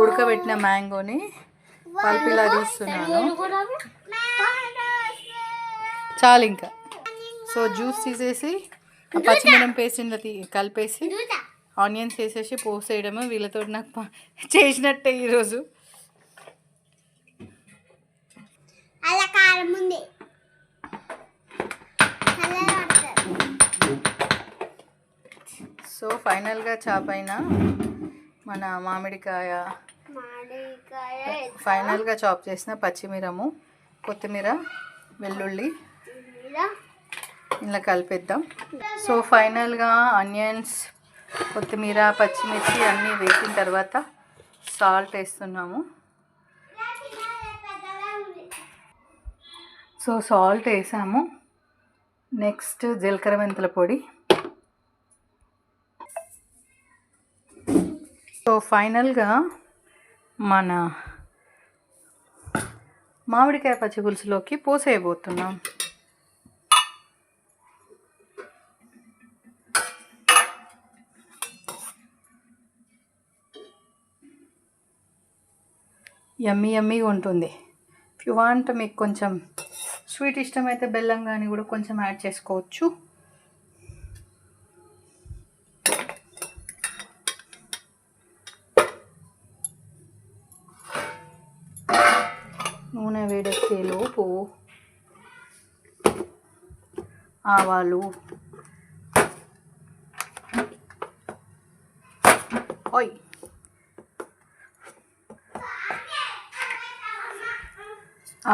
ఉడకబెట్టిన మ్యాంగోని పల్పిలా తీస్తున్నాను. చాలు ఇంకా. సో జ్యూస్ తీసేసి పచ్చిమిరం పేస్ట్ కలిపేసి ఆనియన్స్ వేసేసి పోసేయడము. వీళ్ళతో నాకు చేసినట్టే ఈరోజు. సో ఫైనల్గా చాపైన మన మామిడికాయ, ఫైనల్గా చాప్ చేసిన పచ్చిమిరము, కొత్తిమీర, వెల్లుల్లి ఇలా కలిపేద్దాం. సో ఫైనల్గా ఆనియన్స్, కొత్తిమీర, పచ్చిమిర్చి అన్నీ వేసిన తర్వాత సాల్ట్ వేస్తున్నాము. సో సాల్ట్ వేసాము. నెక్స్ట్ జీలకర్ర మెంతుల పొడి. సో ఫైనల్గా మన మామిడికాయ పచ్చి పులుసులోకి పోసేయబోతున్నాం. యమ్మీ యమ్మీగా ఉంటుంది. ఇఫ్ యూ వాంట్, మీకు కొంచెం స్వీట్ ఇష్టమైతే బెల్లం కానీ కూడా కొంచెం యాడ్ చేసుకోవచ్చు. నూనె వేడెక్కేలోపు ఆవాలు, ఓయ్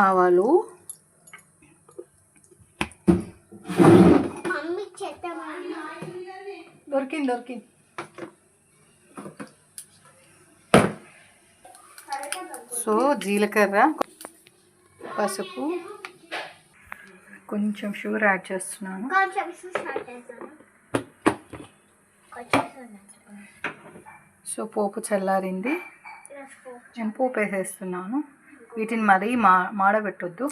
ఆవాలు, దొరికింది. సో జీలకర్ర, పసుపు, కొంచెం షుగర్ యాడ్ చేస్తున్నాను. సో పోపు చల్లారింది, నేను పోపు వేసేస్తున్నాను. వీటిని మరీ మాడబెట్టొద్దు.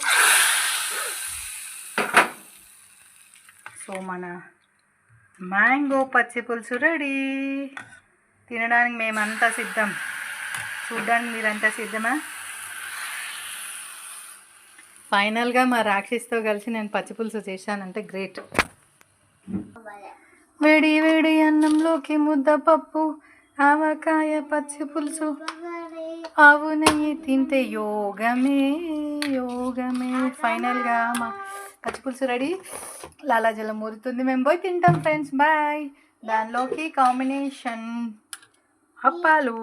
సో మన మ్యాంగో పచ్చి పులుసు రెడీ. తినడానికి మేమంతా సిద్ధం, చూడ్డానికి మీరంతా సిద్ధమా? ఫైనల్గా మా రాక్షసితో కలిసి నేను పచ్చి పులుసు చేశానంటే గ్రేట్. వేడి వేడి అన్నంలోకి ముద్దపప్పు, ఆవకాయ పచ్చి పులుసు, ఆవు నెయ్యి తింటే యోగమే యోగమే. ఫైనల్గా మా పచ్చి పులుసు రెడీ. లాలాజలం ఊరుతుంది, మేము పోయి తింటాం ఫ్రెండ్స్. బాయ్. దానిలోకి కాంబినేషన్ అప్పాలు.